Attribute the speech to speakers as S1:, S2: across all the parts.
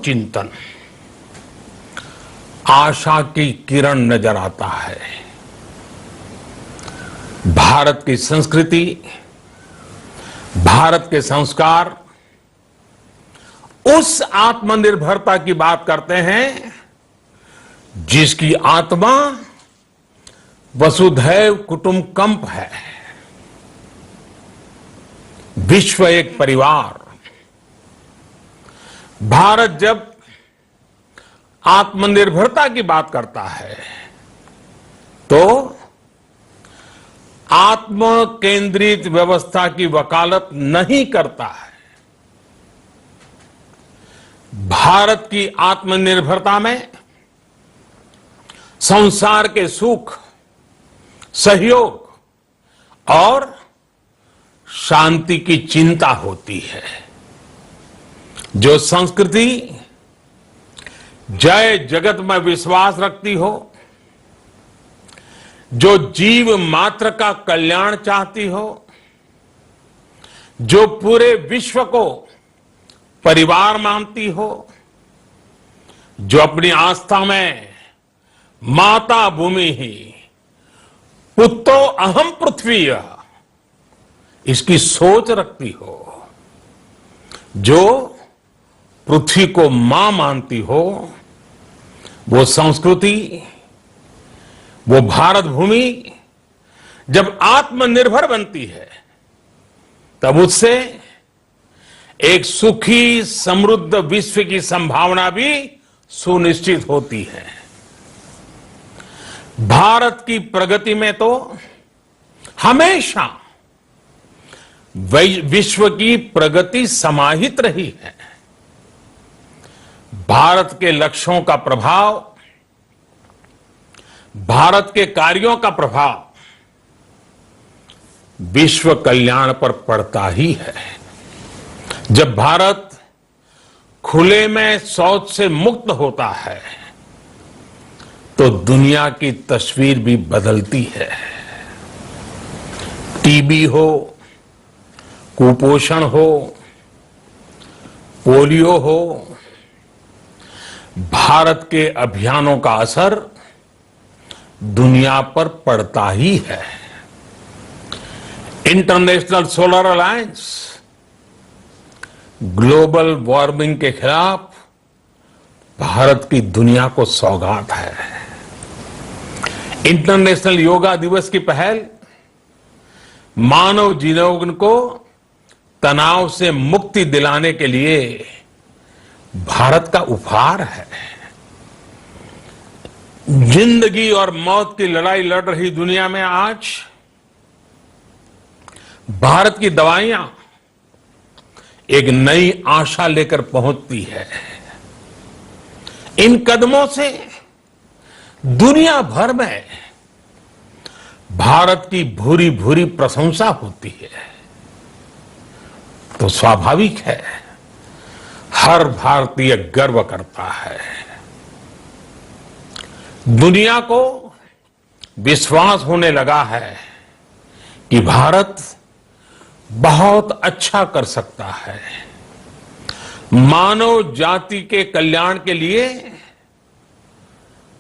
S1: चिंतन आशा की किरण नजर आता है। भारत की संस्कृति, भारत के संस्कार उस आत्मनिर्भरता की बात करते हैं जिसकी आत्मा वसुधैव कुटुंबकम है। विश्व एक परिवार। भारत जब आत्मनिर्भरता की बात करता है तो आत्म केंद्रित व्यवस्था की वकालत नहीं करता है। भारत की आत्मनिर्भरता में संसार के सुख, सहयोग और शांति की चिंता होती है। जो संस्कृति जय जगत में विश्वास रखती हो, जो जीव मात्र का कल्याण चाहती हो, जो पूरे विश्व को परिवार मानती हो, जो अपनी आस्था में माता भूमि ही पुत्रो अहम पृथ्वी इसकी सोच रखती हो, जो पृथ्वी को मां मानती हो, वो संस्कृति, वो भारत भूमि जब आत्मनिर्भर बनती है तब उससे एक सुखी समृद्ध विश्व की संभावना भी सुनिश्चित होती है। भारत की प्रगति में तो हमेशा विश्व की प्रगति समाहित रही है। भारत के लक्ष्यों का प्रभाव, भारत के कार्यों का प्रभाव विश्व कल्याण पर पड़ता ही है। जब भारत खुले में शौच से मुक्त होता है तो दुनिया की तस्वीर भी बदलती है। टीबी हो, कुपोषण हो, पोलियो हो, भारत के अभियानों का असर दुनिया पर पड़ता ही है। International solar alliance global warming के खिलाफ भारत की दुनिया को सौगात है। इंटरनेशनल योगा दिवस की पहल मानव जीवन को तनाव से मुक्ति दिलाने के लिए भारत का उपहार है। जिंदगी और मौत की लड़ाई लड़ रही दुनिया में आज भारत की दवाइयां एक नई आशा लेकर पहुंचती है। इन कदमों से दुनिया भर में भारत की भूरी भूरी प्रशंसा होती है। तो स्वाभाविक है, हर भारतीय गर्व करता है। दुनिया को विश्वास होने लगा है कि भारत बहुत अच्छा कर सकता है, मानव जाति के कल्याण के लिए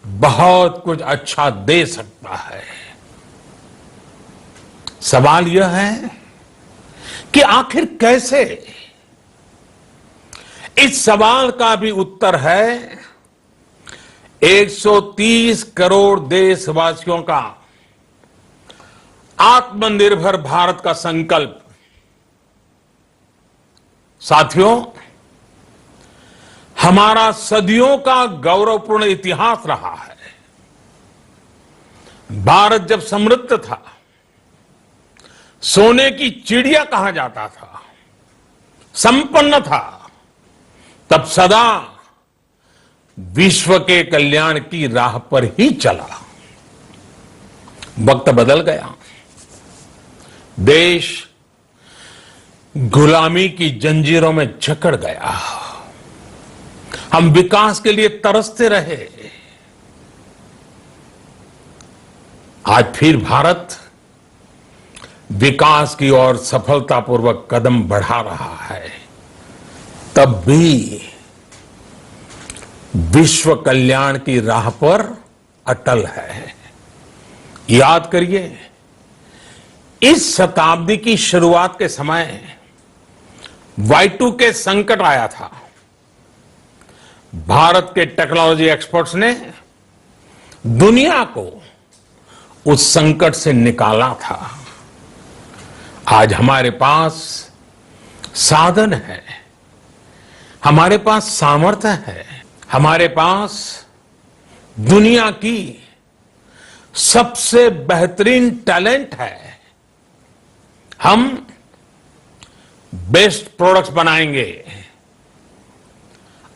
S1: बहुत कुछ अच्छा दे सकता है। सवाल यह है कि आखिर कैसे? इस सवाल का भी उत्तर है 130 करोड़ देशवासियों का आत्मनिर्भर भारत का संकल्प। साथियों, हमारा सदियों का गौरवपूर्ण इतिहास रहा है। भारत जब समृद्ध था, सोने की चिड़िया कहा जाता था, संपन्न था, तब सदा विश्व के कल्याण की राह पर ही चला। वक्त बदल गया, देश गुलामी की जंजीरों में जकड़ गया। हम विकास के लिए तरसते रहे। आज फिर भारत विकास की ओर सफलतापूर्वक कदम बढ़ा रहा है। तब भी विश्व कल्याण की राह पर अटल है। याद करिए, इस शताब्दी की शुरुआत के समय Y2K संकट आया था। भारत के टेक्नोलॉजी एक्सपर्ट्स ने दुनिया को उस संकट से निकाला था। आज हमारे पास साधन है, हमारे पास सामर्थ्य है, हमारे पास दुनिया की सबसे बेहतरीन टैलेंट है। हम बेस्ट प्रोडक्ट्स बनाएंगे,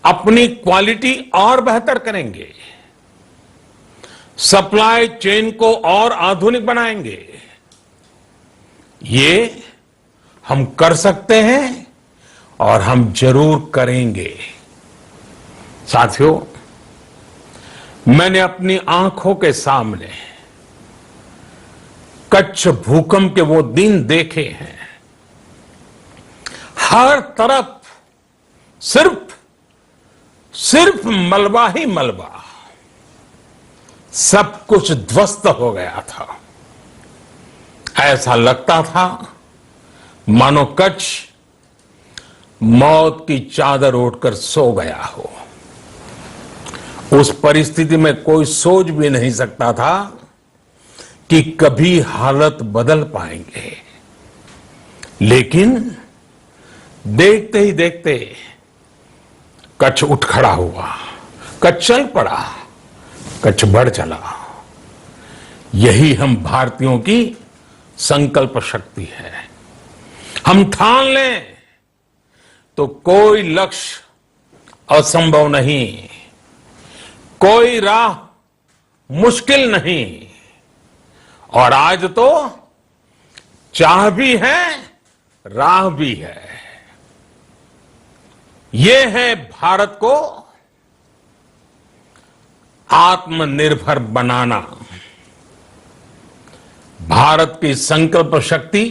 S1: अपनी क्वालिटी और बेहतर करेंगे, सप्लाई चेन को और आधुनिक बनाएंगे। ये हम कर सकते हैं और हम जरूर करेंगे। साथियों, मैंने अपनी आंखों के सामने कच्छ भूकंप के वो दिन देखे हैं। हर तरफ सिर्फ मलबा ही मलबा, सब कुछ ध्वस्त हो गया था। ऐसा लगता था मानो कच्छ मौत की चादर ओढ़कर सो गया हो। उस परिस्थिति में कोई सोच भी नहीं सकता था कि कभी हालत बदल पाएंगे। लेकिन देखते ही देखते कच्छ उठ खड़ा हुआ, कच्छ चल पड़ा, कच्छ बढ़ चला। यही हम भारतीयों की संकल्प शक्ति है। हम ठान लें तो कोई लक्ष्य असंभव नहीं, कोई राह मुश्किल नहीं। और आज तो चाह भी है, राह भी है। ये है भारत को आत्मनिर्भर बनाना। भारत की संकल्प शक्ति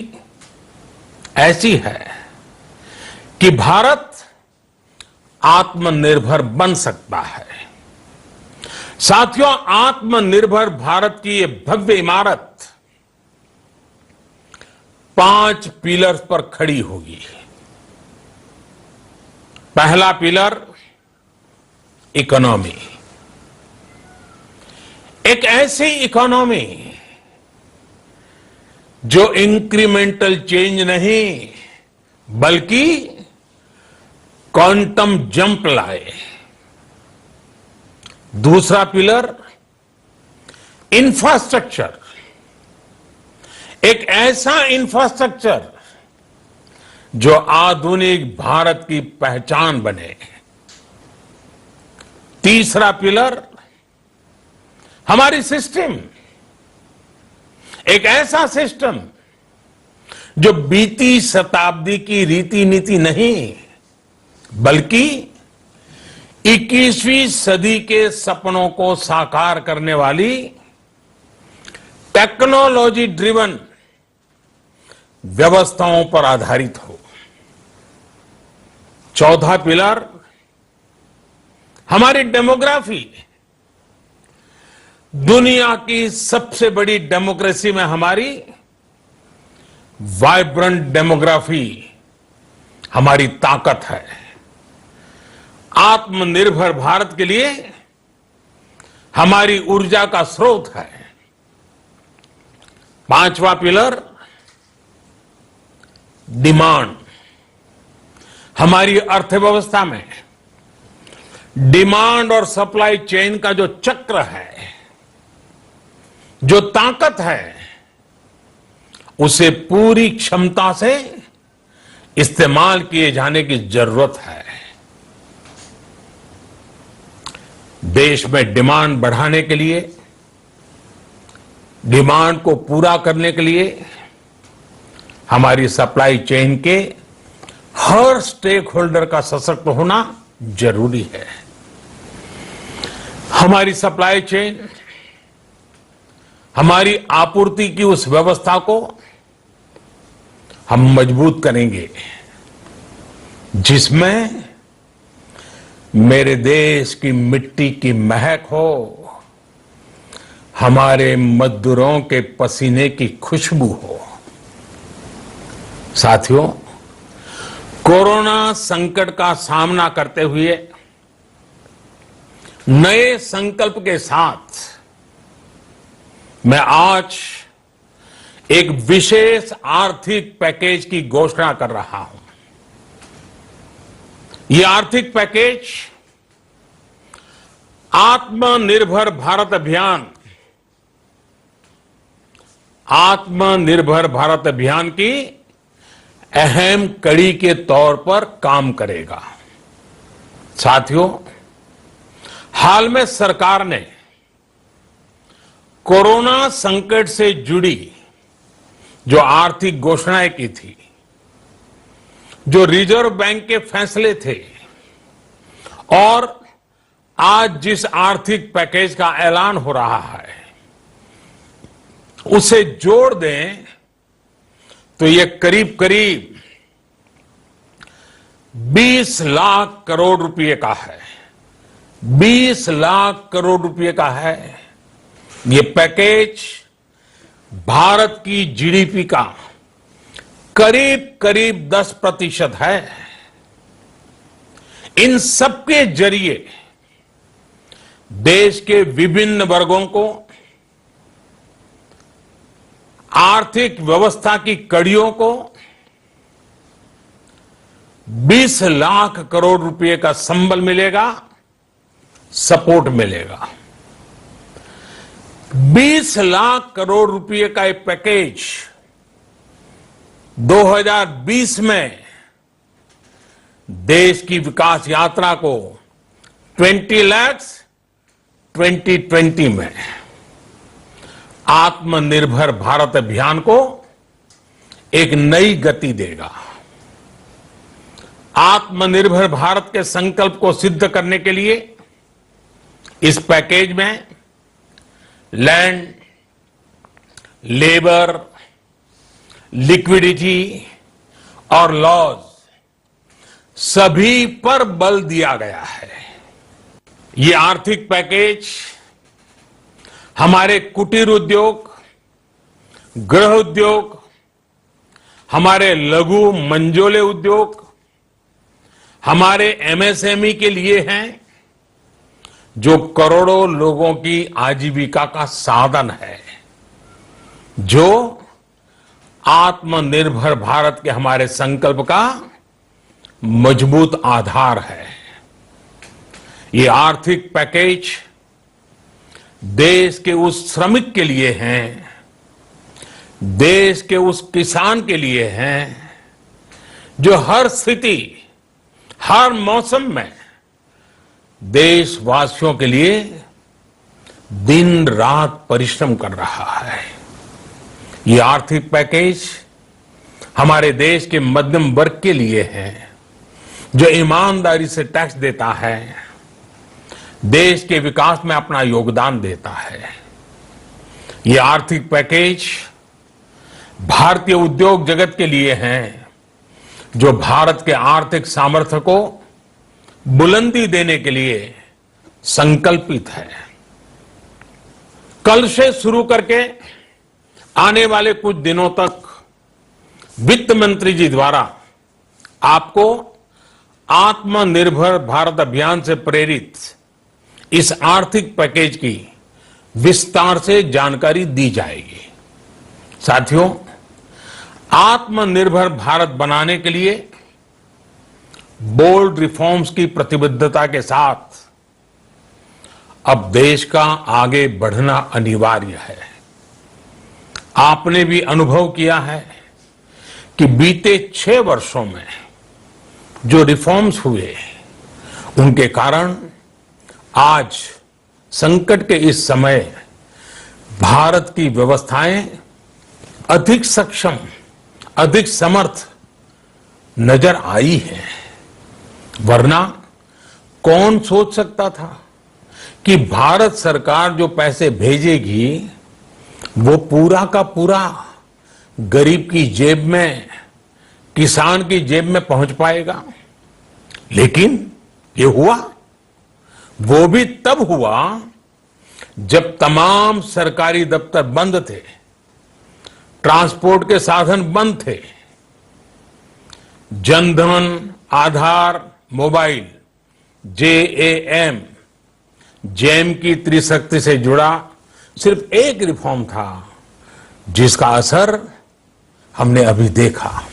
S1: ऐसी है कि भारत आत्मनिर्भर बन सकता है। साथियों, आत्मनिर्भर भारत की ये भव्य इमारत 5 पिलर्स पर खड़ी होगी। पहला पिलर इकोनॉमी। एक ऐसी इकोनॉमी जो इंक्रीमेंटल चेंज नहीं बल्कि क्वांटम जंप लाए। दूसरा पिलर इंफ्रास्ट्रक्चर। एक ऐसा इंफ्रास्ट्रक्चर जो आधुनिक भारत की पहचान बने। तीसरा पिलर हमारी सिस्टम। एक ऐसा सिस्टम जो बीती शताब्दी की रीति नीति नहीं बल्कि 21वीं सदी के सपनों को साकार करने वाली टेक्नोलॉजी ड्रिवन व्यवस्थाओं पर आधारित हो। चौथा पिलर हमारी डेमोग्राफी। दुनिया की सबसे बड़ी डेमोक्रेसी में हमारी वाइब्रेंट डेमोग्राफी हमारी ताकत है। आत्मनिर्भर भारत के लिए हमारी ऊर्जा का स्रोत है। पांचवा पिलर डिमांड। हमारी अर्थव्यवस्था में डिमांड और सप्लाई चेन का जो चक्र है, जो ताकत है, उसे पूरी क्षमता से इस्तेमाल किए जाने की जरूरत है। देश में डिमांड बढ़ाने के लिए, डिमांड को पूरा करने के लिए हमारी सप्लाई चेन के हर स्टेक होल्डर का सशक्त होना जरूरी है। हमारी सप्लाई चेन, हमारी आपूर्ति की उस व्यवस्था को हम मजबूत करेंगे जिसमें मेरे देश की मिट्टी की महक हो, हमारे मजदूरों के पसीने की खुशबू हो। साथियों, कोरोना संकट का सामना करते हुए नए संकल्प के साथ मैं आज एक विशेष आर्थिक पैकेज की घोषणा कर रहा हूं। ये आर्थिक पैकेज आत्मनिर्भर भारत अभियान की अहम कड़ी के तौर पर काम करेगा। साथियों, हाल में सरकार ने कोरोना संकट से जुड़ी जो आर्थिक घोषणाएं की थी, जो रिजर्व बैंक के फैसले थे और आज जिस आर्थिक पैकेज का ऐलान हो रहा है, उसे जोड़ दें तो ये करीब करीब 20 लाख करोड़ रुपए का है। 20 लाख करोड़ रुपए का है। ये पैकेज भारत की जीडीपी का करीब करीब 10% है। इन सबके जरिए देश के विभिन्न वर्गों को आर्थिक व्यवस्था की कड़ियों को 20 लाख करोड़ रुपए का संबल मिलेगा, सपोर्ट मिलेगा। 20 लाख करोड़ रुपए का एक पैकेज 2020 में देश की विकास यात्रा को 20 लाख 2020 में आत्मनिर्भर भारत अभियान को एक नई गति देगा। आत्मनिर्भर भारत के संकल्प को सिद्ध करने के लिए इस पैकेज में लैंड, लेबर, लिक्विडिटी और लॉज सभी पर बल दिया गया है। ये आर्थिक पैकेज हमारे कुटीर उद्योग, गृह उद्योग, हमारे लघु मंझोले उद्योग, हमारे एमएसएमई के लिए हैं, जो करोड़ों लोगों की आजीविका का साधन है, जो आत्मनिर्भर भारत के हमारे संकल्प का मजबूत आधार है। ये आर्थिक पैकेज देश के उस श्रमिक के लिए हैं, देश के उस किसान के लिए हैं, जो हर स्थिति, हर मौसम में देशवासियों के लिए दिन रात परिश्रम कर रहा है। ये आर्थिक पैकेज हमारे देश के मध्यम वर्ग के लिए है, जो ईमानदारी से टैक्स देता है, देश के विकास में अपना योगदान देता है। ये आर्थिक पैकेज भारतीय उद्योग जगत के लिए हैं, जो भारत के आर्थिक सामर्थ्य को बुलंदी देने के लिए संकल्पित है। कल से शुरू करके आने वाले कुछ दिनों तक वित्त मंत्री जी द्वारा आपको आत्मनिर्भर भारत अभियान से प्रेरित इस आर्थिक पैकेज की विस्तार से जानकारी दी जाएगी। साथियों, आत्मनिर्भर भारत बनाने के लिए बोल्ड रिफॉर्म्स की प्रतिबद्धता के साथ अब देश का आगे बढ़ना अनिवार्य है। आपने भी अनुभव किया है कि बीते 6 वर्षों में जो रिफॉर्म्स हुए, उनके कारण आज संकट के इस समय भारत की व्यवस्थाएं अधिक सक्षम, अधिक समर्थ नजर आई है। वरना कौन सोच सकता था कि भारत सरकार जो पैसे भेजेगी वो पूरा का पूरा गरीब की जेब में, किसान की जेब में पहुंच पाएगा। लेकिन ये हुआ। वो भी तब हुआ जब तमाम सरकारी दफ्तर बंद थे, ट्रांसपोर्ट के साधन बंद थे। जनधन, आधार, मोबाइल, जेएएम, जैम की त्रिशक्ति से जुड़ा सिर्फ एक रिफॉर्म था जिसका असर हमने अभी देखा।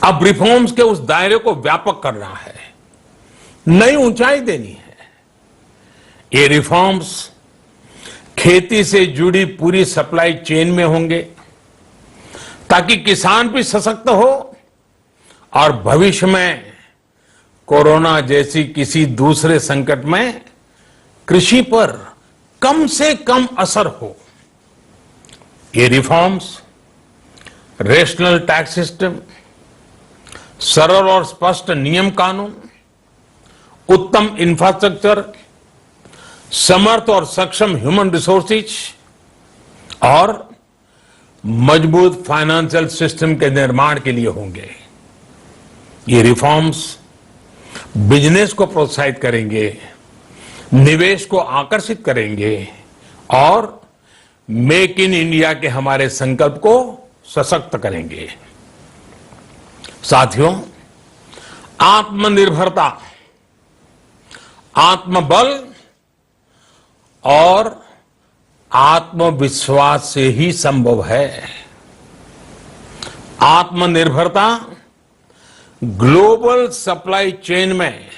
S1: अब रिफॉर्म्स के उस दायरे को व्यापक करना है, नई ऊंचाई देनी है। ये रिफॉर्म्स खेती से जुड़ी पूरी सप्लाई चेन में होंगे ताकि किसान भी सशक्त हो और भविष्य में कोरोना जैसी किसी दूसरे संकट में कृषि पर कम से कम असर हो। ये रिफॉर्म्स रेशनल टैक्स सिस्टम, सरल और स्पष्ट नियम कानून, उत्तम इंफ्रास्ट्रक्चर, समर्थ और सक्षम ह्यूमन रिसोर्सेज और मजबूत फाइनेंशियल सिस्टम के निर्माण के लिए होंगे। ये रिफॉर्म्स बिजनेस को प्रोत्साहित करेंगे, निवेश को आकर्षित करेंगे और मेक इन इंडिया के हमारे संकल्प को सशक्त करेंगे। साथियों, आत्मनिर्भरता, आत्मबल और आत्मविश्वास से ही संभव है। आत्मनिर्भरता ग्लोबल सप्लाई चेन में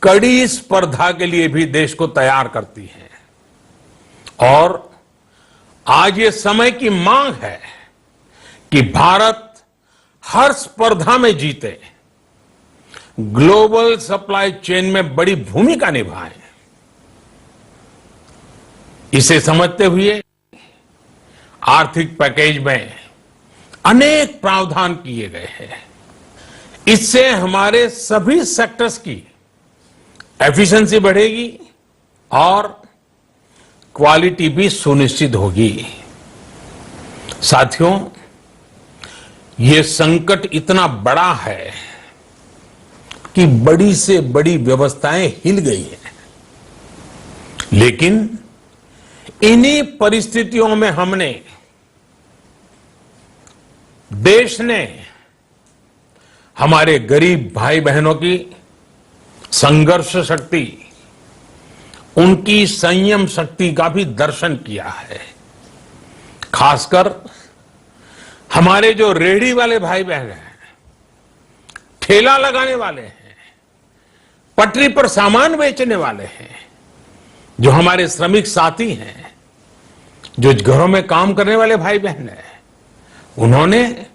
S1: कड़ी स्पर्धा के लिए भी देश को तैयार करती है और आज ये समय की मांग है कि भारत हर स्पर्धा में जीते, ग्लोबल सप्लाई चेन में बड़ी भूमिका निभाए। इसे समझते हुए आर्थिक पैकेज में अनेक प्रावधान किए गए हैं। इससे हमारे सभी सेक्टर्स की एफिशिएंसी बढ़ेगी और क्वालिटी भी सुनिश्चित होगी। साथियों, ये संकट इतना बड़ा है कि बड़ी से बड़ी व्यवस्थाएं हिल गई हैं, लेकिन इन्हीं परिस्थितियों में हमने, देश ने हमारे गरीब भाई बहनों की संघर्ष शक्ति, उनकी संयम शक्ति का भी दर्शन किया है। खासकर हमारे जो रेहड़ी वाले भाई बहन हैं, ठेला लगाने वाले हैं, पटरी पर सामान बेचने वाले हैं, जो हमारे श्रमिक साथी हैं, जो घरों में काम करने वाले भाई बहन हैं, उन्होंने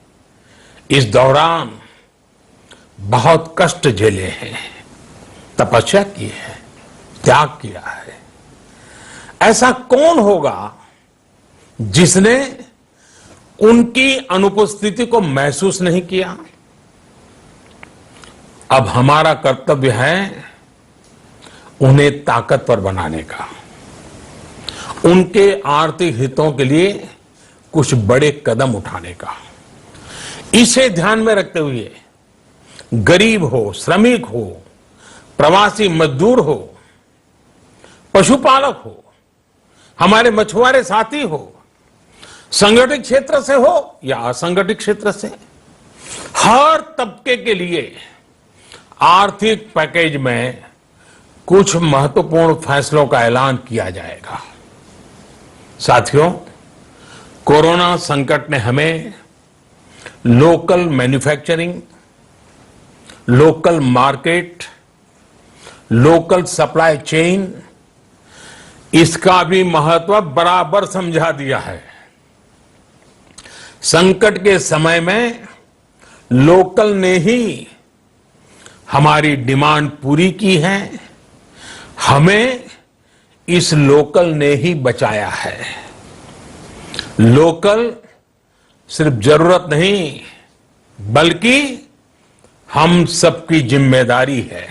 S1: इस दौरान बहुत कष्ट झेले हैं, तपस्या की है, त्याग किया है। ऐसा कौन होगा जिसने उनकी अनुपस्थिति को महसूस नहीं किया? अब हमारा कर्तव्य है उन्हें ताकतवर बनाने का, उनके आर्थिक हितों के लिए कुछ बड़े कदम उठाने का। इसे ध्यान में रखते हुए गरीब हो, श्रमिक हो, प्रवासी मजदूर हो, पशुपालक हो, हमारे मछुआरे साथी हो, संगठित क्षेत्र से हो या असंगठित क्षेत्र से, हर तबके के लिए आर्थिक पैकेज में कुछ महत्वपूर्ण फैसलों का ऐलान किया जाएगा। साथियों, कोरोना संकट ने हमें local manufacturing, local market, local supply chain, इसका भी महत्व बराबर समझा दिया है। संकट के समय में लोकल ने ही हमारी डिमांड पूरी की है, हमें इस लोकल ने ही बचाया है। लोकल सिर्फ जरूरत नहीं, बल्कि हम सबकी जिम्मेदारी है।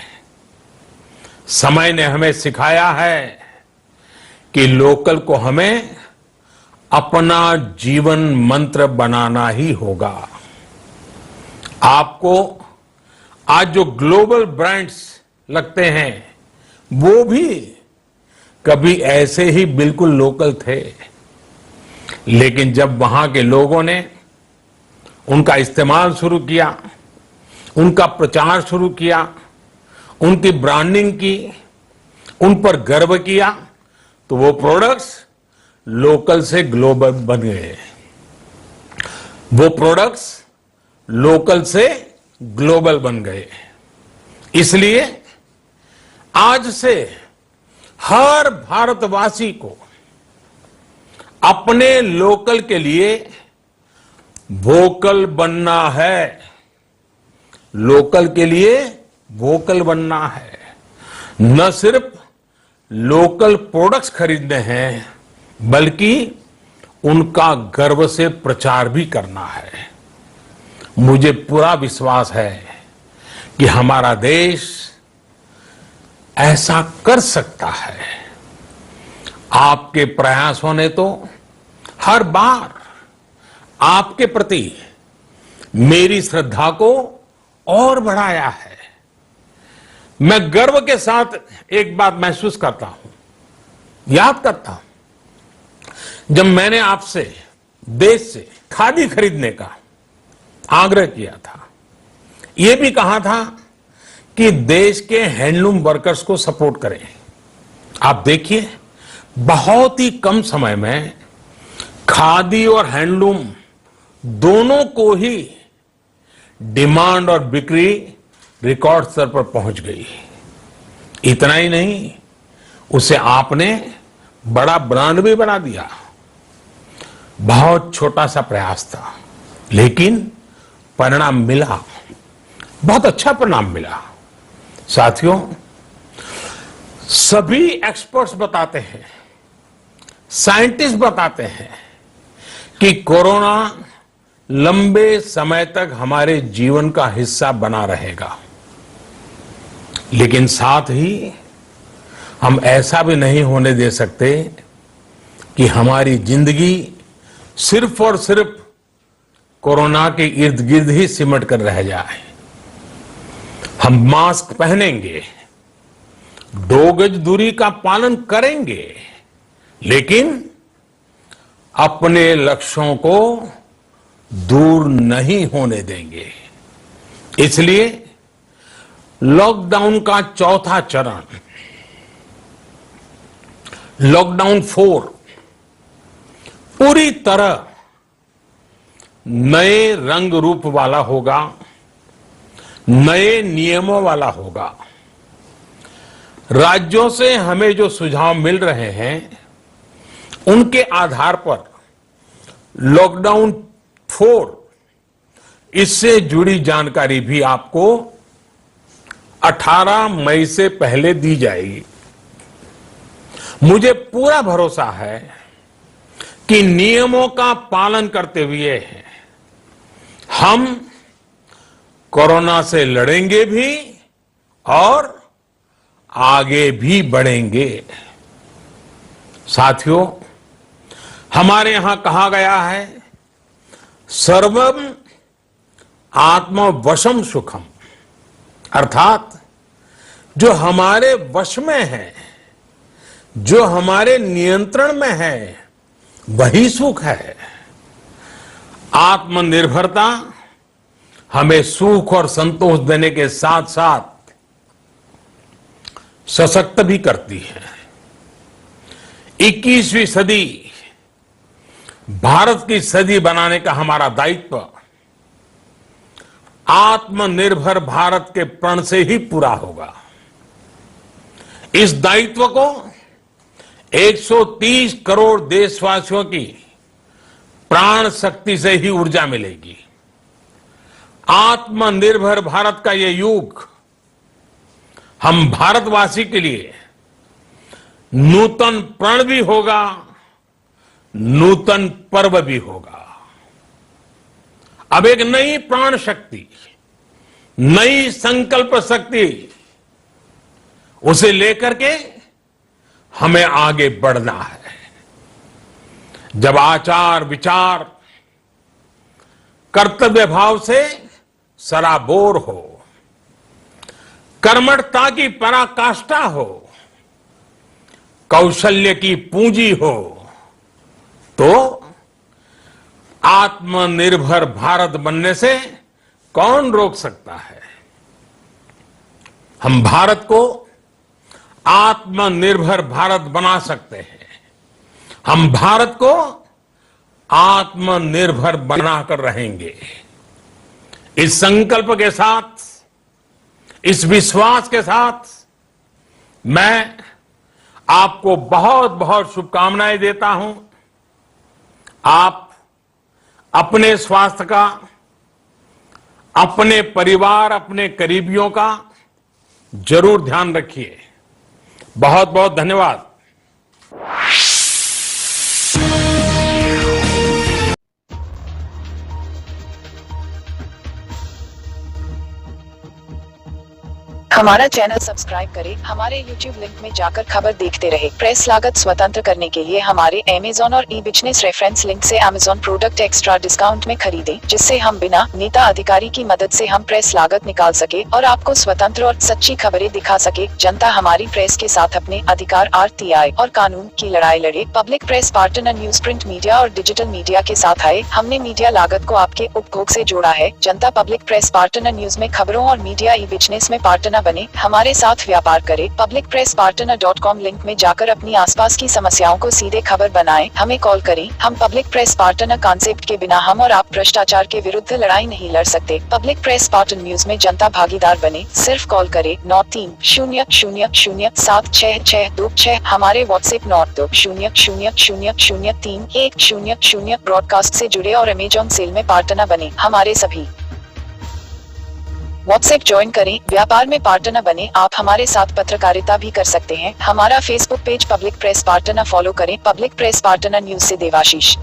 S1: समय ने हमें सिखाया है कि लोकल को हमें अपना जीवन मंत्र बनाना ही होगा। आपको आज जो ग्लोबल ब्रांड्स लगते हैं वो भी कभी ऐसे ही बिल्कुल लोकल थे, लेकिन जब वहां के लोगों ने उनका इस्तेमाल शुरू किया, उनका प्रचार शुरू किया, उनकी ब्रांडिंग की, उन पर गर्व किया, तो वो प्रोडक्ट्स लोकल से ग्लोबल बन गए। वो प्रोडक्ट्स लोकल से ग्लोबल बन गए। इसलिए आज से हर भारतवासी को अपने लोकल के लिए वोकल बनना है। लोकल के लिए वोकल बनना है। न सिर्फ लोकल प्रोडक्ट्स खरीदने हैं, बल्कि उनका गर्व से प्रचार भी करना है। मुझे पूरा विश्वास है कि हमारा देश ऐसा कर सकता है। आपके प्रयासों ने तो हर बार आपके प्रति मेरी श्रद्धा को और बढ़ाया है। मैं गर्व के साथ एक बात महसूस करता हूं, याद करता हूं, जब मैंने आपसे देश से खादी खरीदने का आग्रह किया था, यह भी कहा था कि देश के हैंडलूम वर्कर्स को सपोर्ट करें। आप देखिए, बहुत ही कम समय में खादी और हैंडलूम दोनों को ही डिमांड और बिक्री रिकॉर्ड स्तर पर पहुंच गई। इतना ही नहीं, उसे आपने बड़ा ब्रांड भी बना दिया। बहुत छोटा सा प्रयास था, लेकिन परिणाम मिला, बहुत अच्छा परिणाम मिला। साथियों, सभी एक्सपर्ट्स बताते हैं, साइंटिस्ट बताते हैं कि कोरोना लंबे समय तक हमारे जीवन का हिस्सा बना रहेगा। लेकिन साथ ही हम ऐसा भी नहीं होने दे सकते कि हमारी जिंदगी सिर्फ और सिर्फ कोरोना के इर्द गिर्द ही सिमट कर रह जाए। हम मास्क पहनेंगे, 2 गज दूरी का पालन करेंगे, लेकिन अपने लक्ष्यों को दूर नहीं होने देंगे। इसलिए लॉकडाउन का चौथा चरण, लॉकडाउन 4, पूरी तरह नए रंग रूप वाला होगा, नए नियमों वाला होगा। राज्यों से हमें जो सुझाव मिल रहे हैं, उनके आधार पर लॉकडाउन 4, इससे जुड़ी जानकारी भी आपको 18 मई से पहले दी जाएगी। मुझे पूरा भरोसा है कि नियमों का पालन करते हुए हम कोरोना से लड़ेंगे भी और आगे भी बढ़ेंगे। साथियों, हमारे यहां कहा गया है, सर्वम आत्मवशम सुखम, अर्थात जो हमारे वश में है, जो हमारे नियंत्रण में है, वही सुख है। आत्मनिर्भरता हमें सुख और संतोष देने के साथ साथ सशक्त भी करती है। 21वीं सदी भारत की सदी बनाने का हमारा दायित्व आत्मनिर्भर भारत के प्रण से ही पूरा होगा। इस दायित्व को 130 करोड़ देशवासियों की प्राण शक्ति से ही ऊर्जा मिलेगी। आत्मनिर्भर भारत का ये युग हम भारतवासी के लिए नूतन प्रण भी होगा, नूतन पर्व भी होगा। अब एक नई प्राण शक्ति, नई संकल्प शक्ति, उसे लेकर के हमें आगे बढ़ना है। जब आचार विचार कर्तव्य भाव से सराबोर हो, कर्मठता की पराकाष्ठा हो, कौशल्य की पूंजी हो, तो आत्मनिर्भर भारत बनने से कौन रोक सकता है। हम भारत को आत्मनिर्भर भारत बना सकते हैं। हम भारत को आत्मनिर्भर बनाकर रहेंगे। इस संकल्प के साथ, इस विश्वास के साथ मैं आपको बहुत बहुत शुभकामनाएं देता हूं। आप अपने स्वास्थ्य का, अपने परिवार, अपने करीबियों का जरूर ध्यान रखिए। बहुत बहुत धन्यवाद।
S2: हमारा चैनल सब्सक्राइब करें, हमारे YouTube लिंक में जाकर खबर देखते रहे। प्रेस लागत स्वतंत्र करने के लिए हमारे Amazon और ई-बिजनेस रेफरेंस लिंक से Amazon प्रोडक्ट एक्स्ट्रा डिस्काउंट में खरीदें, जिससे हम बिना नेता अधिकारी की मदद से हम प्रेस लागत निकाल सके और आपको स्वतंत्र और सच्ची खबरें दिखा सके। जनता हमारी प्रेस के साथ अपने अधिकार, RTI और कानून की लड़ाई लड़े। Public press partner news, print media और डिजिटल मीडिया के साथ आए। हमने मीडिया लागत को आपके उपभोग से जोड़ा है। जनता पब्लिक प्रेस पार्टनर न्यूज में खबरों और मीडिया ई-बिजनेस में पार्टनर बने, हमारे साथ व्यापार करें। publicpresspartner.com लिंक में जाकर अपनी आसपास की समस्याओं को सीधे खबर बनाएं। हमें कॉल करें। हम पब्लिक प्रेस पार्टनर कॉन्सेप्ट के बिना हम और आप भ्रष्टाचार के विरुद्ध लड़ाई नहीं लड़ सकते। पब्लिक प्रेस पार्टनर न्यूज में जनता भागीदार बने। सिर्फ कॉल करें 9300076626। हमारे व्हाट्सएप 9200000310 ब्रॉडकास्ट से जुड़े और अमेजॉन सेल में पार्टनर बने। हमारे सभी व्हाट्सएप ज्वाइन करें, व्यापार में पार्टनर बने। आप हमारे साथ पत्रकारिता भी कर सकते हैं। हमारा Facebook page public press partner follow करें। पब्लिक प्रेस पार्टनर न्यूज से देवाशीष।